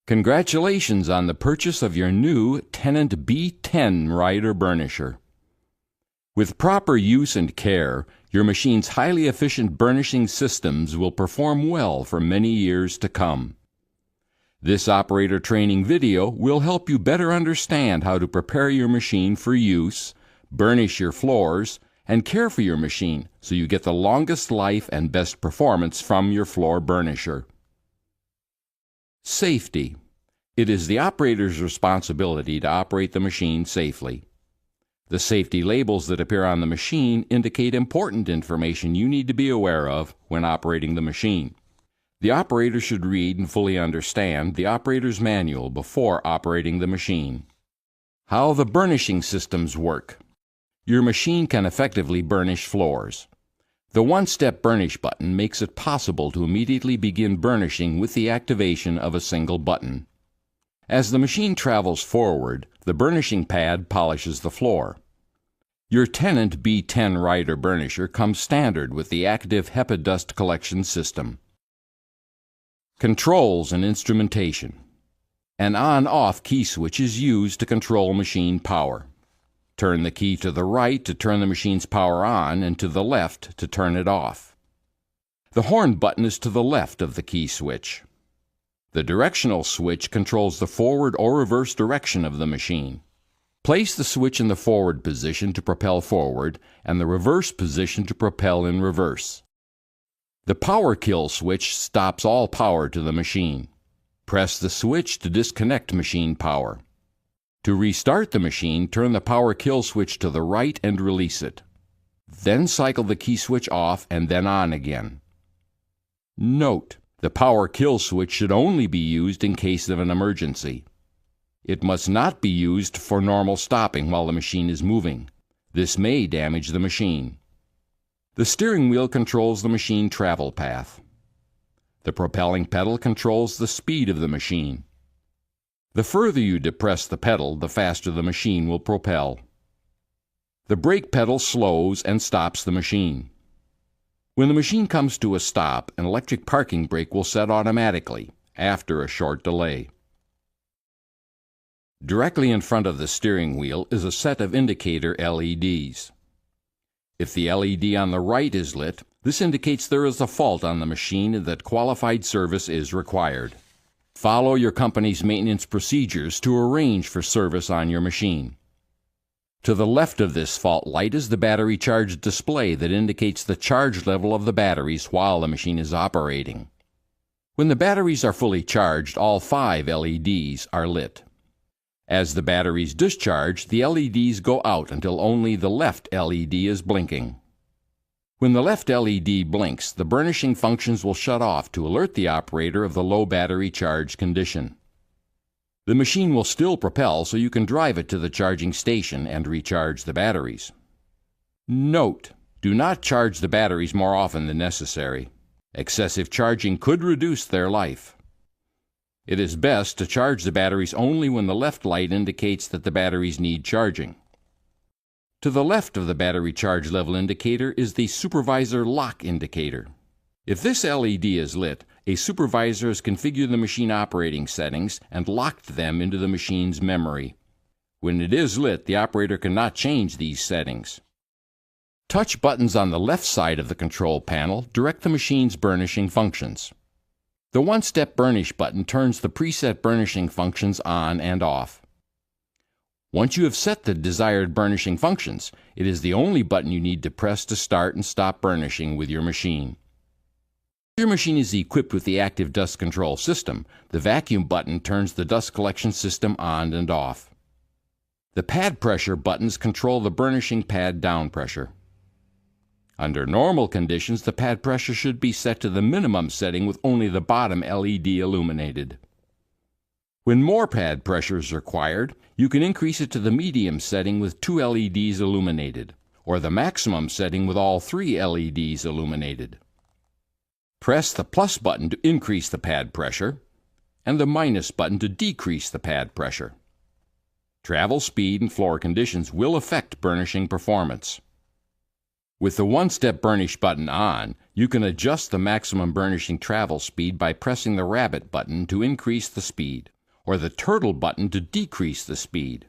Congratulations on the purchase of your new Tennant B10 rider burnisher. With proper use and care, your machine's highly efficient burnishing systems will perform well for many years to come. This operator training video will help you better understand how to prepare your machine for use, burnish your floors, and care for your machine so you get the longest life and best performance from your floor burnisher. Safety. It is the operator's responsibility to operate the machine safely. The safety labels that appear on the machine indicate important information you need to be aware of when operating the machine. The operator should read and fully understand the operator's manual before operating the machine. How the burnishing systems work. Your machine can effectively burnish floors. The one-step burnish button makes it possible to immediately begin burnishing with the activation of a single button. As the machine travels forward, the burnishing pad polishes the floor. Your Tennant B10 rider burnisher comes standard with the active HEPA dust collection system. Controls and instrumentation. An on-off key switch is used to control machine power. Turn the key to the right to turn the machine's power on and to the left to turn it off. The horn button is to the left of the key switch. The directional switch controls the forward or reverse direction of the machine. Place the switch in the forward position to propel forward and the reverse position to propel in reverse. The power kill switch stops all power to the machine. Press the switch to disconnect machine power. To restart the machine, turn the power kill switch to the right and release it. Then cycle the key switch off and then on again. Note: the power kill switch should only be used in case of an emergency. It must not be used for normal stopping while the machine is moving. This may damage the machine. The steering wheel controls the machine travel path. The propelling pedal controls the speed of the machine. The further you depress the pedal, the faster the machine will propel. The brake pedal slows and stops the machine. When the machine comes to a stop, an electric parking brake will set automatically after a short delay. Directly in front of the steering wheel is a set of indicator LEDs. If the LED on the right is lit, this indicates there is a fault on the machine and that qualified service is required. Follow your company's maintenance procedures to arrange for service on your machine. To the left of this fault light is the battery charge display that indicates the charge level of the batteries while the machine is operating. When the batteries are fully charged, all 5 LEDs are lit. As the batteries discharge, the LEDs go out until only the left LED is blinking. When the left LED blinks, the burnishing functions will shut off to alert the operator of the low battery charge condition. The machine will still propel so you can drive it to the charging station and recharge the batteries. Note: do not charge the batteries more often than necessary. Excessive charging could reduce their life. It is best to charge the batteries only when the left light indicates that the batteries need charging. To the left of the battery charge level indicator is the supervisor lock indicator. If this LED is lit, a supervisor has configured the machine operating settings and locked them into the machine's memory. When it is lit, the operator cannot change these settings. Touch buttons on the left side of the control panel direct the machine's burnishing functions. The one-step burnish button turns the preset burnishing functions on and off. Once you have set the desired burnishing functions, it is the only button you need to press to start and stop burnishing with your machine. If your machine is equipped with the active dust control system, the vacuum button turns the dust collection system on and off. The pad pressure buttons control the burnishing pad down pressure. Under normal conditions, the pad pressure should be set to the minimum setting with only the bottom LED illuminated. When more pad pressure is required, you can increase it to the medium setting with 2 LEDs illuminated, or the maximum setting with all 3 LEDs illuminated. Press the plus button to increase the pad pressure, and the minus button to decrease the pad pressure. Travel speed and floor conditions will affect burnishing performance. With the one-step burnish button on, you can adjust the maximum burnishing travel speed by pressing the rabbit button to increase the speed. or the turtle button to decrease the speed.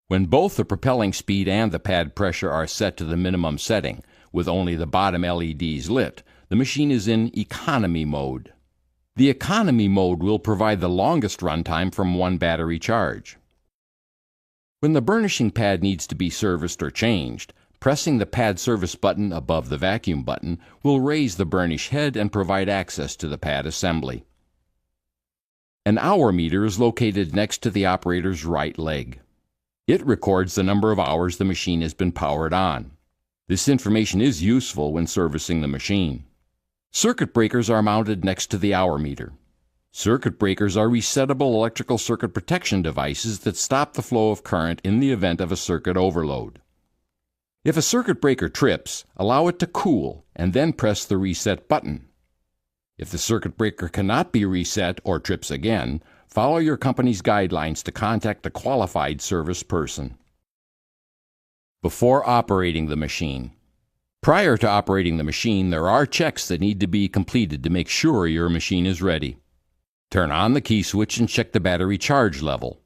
When both the propelling speed and the pad pressure are set to the minimum setting, with only the bottom LEDs lit, the machine is in economy mode. The economy mode will provide the longest runtime from one battery charge. When the burnishing pad needs to be serviced or changed, pressing the pad service button above the vacuum button will raise the burnish head and provide access to the pad assembly. An hour meter is located next to the operator's right leg. It records the number of hours the machine has been powered on. This information is useful when servicing the machine. Circuit breakers are mounted next to the hour meter. Circuit breakers are resettable electrical circuit protection devices that stop the flow of current in the event of a circuit overload. If a circuit breaker trips, allow it to cool and then press the reset button. If the circuit breaker cannot be reset or trips again, follow your company's guidelines to contact a qualified service person. Before operating the machine. Prior to operating the machine, there are checks that need to be completed to make sure your machine is ready. Turn on the key switch and check the battery charge level.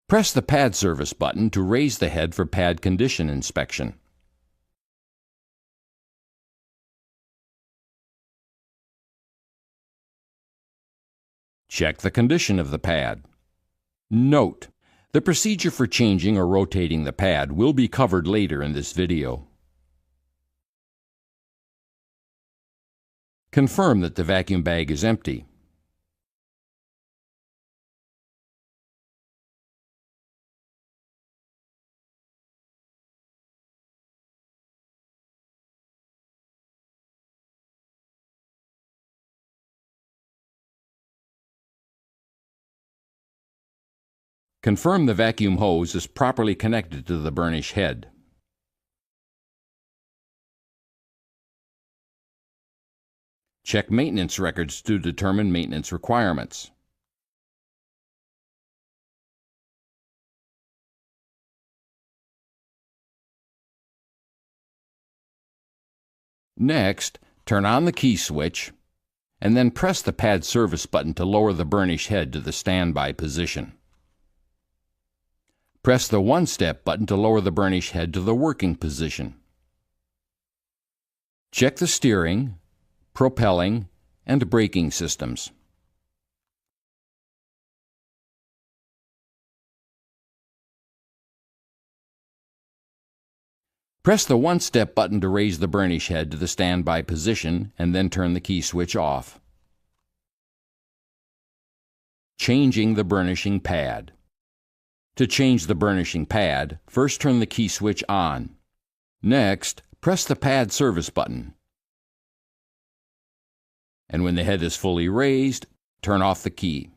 Press the pad service button to raise the head for pad condition inspection. Check the condition of the pad. Note: the procedure for changing or rotating the pad will be covered later in this video. Confirm that the vacuum bag is empty. Confirm the vacuum hose is properly connected to the burnish head. Check maintenance records to determine maintenance requirements. Next, turn on the key switch and then press the pad service button to lower the burnish head to the standby position. Press the one-step button to lower the burnish head to the working position. Check the steering, propelling, and braking systems. Press the one-step button to raise the burnish head to the standby position and then turn the key switch off. Changing the burnishing pad. To change the burnishing pad, first turn the key switch on. Next, press the pad service button. And when the head is fully raised, turn off the key.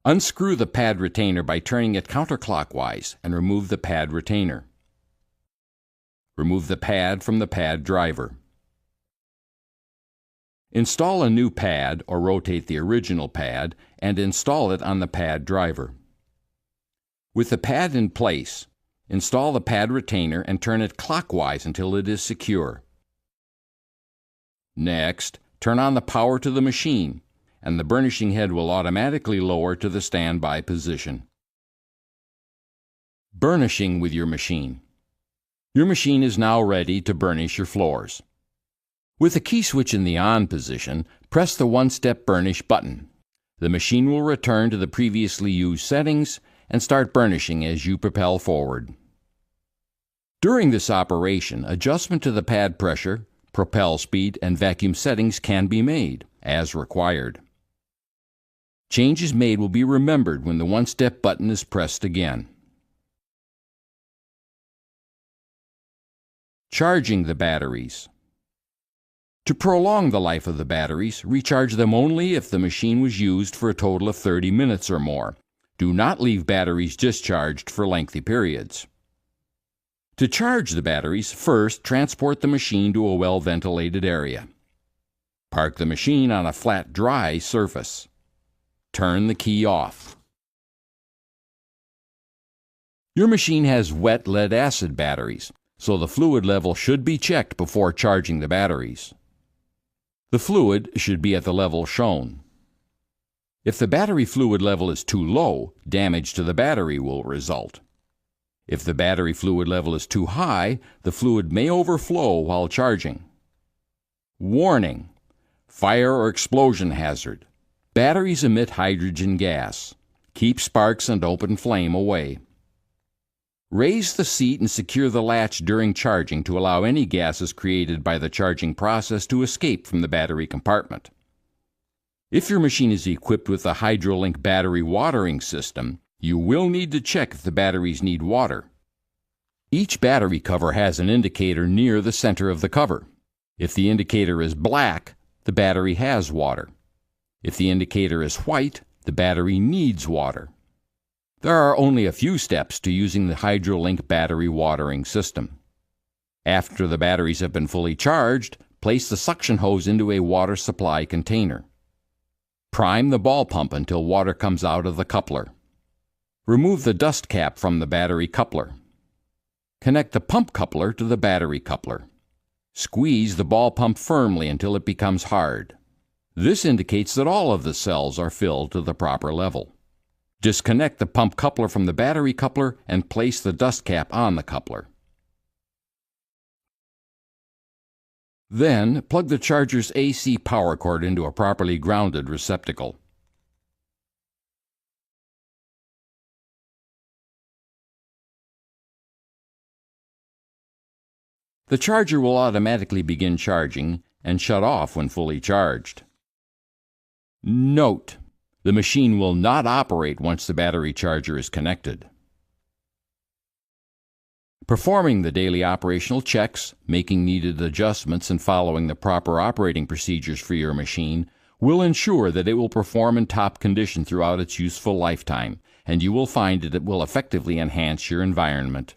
Unscrew the pad retainer by turning it counterclockwise and remove the pad retainer. Remove the pad from the pad driver. Install a new pad or rotate the original pad and install it on the pad driver. With the pad in place, install the pad retainer and turn it clockwise until it is secure. Next, turn on the power to the machine, and the burnishing head will automatically lower to the standby position. Burnishing with your machine. Your machine is now ready to burnish your floors. With the key switch in the on position, press the one-step burnish button. The machine will return to the previously used settings and start burnishing as you propel forward. During this operation, adjustment to the pad pressure, propel speed, and vacuum settings can be made, as required. Changes made will be remembered when the one-step button is pressed again. Charging the batteries. To prolong the life of the batteries, recharge them only if the machine was used for a total of 30 minutes or more. Do not leave batteries discharged for lengthy periods. To charge the batteries, first transport the machine to a well-ventilated area. Park the machine on a flat, dry surface. Turn the key off. Your machine has wet lead-acid batteries, so the fluid level should be checked before charging the batteries. The fluid should be at the level shown. If the battery fluid level is too low, damage to the battery will result. If the battery fluid level is too high, the fluid may overflow while charging. Warning: fire or explosion hazard. Batteries emit hydrogen gas. Keep sparks and open flame away. Raise the seat and secure the latch during charging to allow any gases created by the charging process to escape from the battery compartment. If your machine is equipped with a HydroLink battery watering system, you will need to check if the batteries need water. Each battery cover has an indicator near the center of the cover. If the indicator is black, the battery has water. If the indicator is white, the battery needs water. There are only a few steps to using the HydroLink battery watering system. After the batteries have been fully charged, place the suction hose into a water supply container. Prime the ball pump until water comes out of the coupler. Remove the dust cap from the battery coupler. Connect the pump coupler to the battery coupler. Squeeze the ball pump firmly until it becomes hard. This indicates that all of the cells are filled to the proper level. Disconnect the pump coupler from the battery coupler and place the dust cap on the coupler. Then, plug the charger's AC power cord into a properly grounded receptacle. The charger will automatically begin charging and shut off when fully charged. Note: the machine will not operate once the battery charger is connected. Performing the daily operational checks, making needed adjustments, and following the proper operating procedures for your machine will ensure that it will perform in top condition throughout its useful lifetime, and you will find that it will effectively enhance your environment.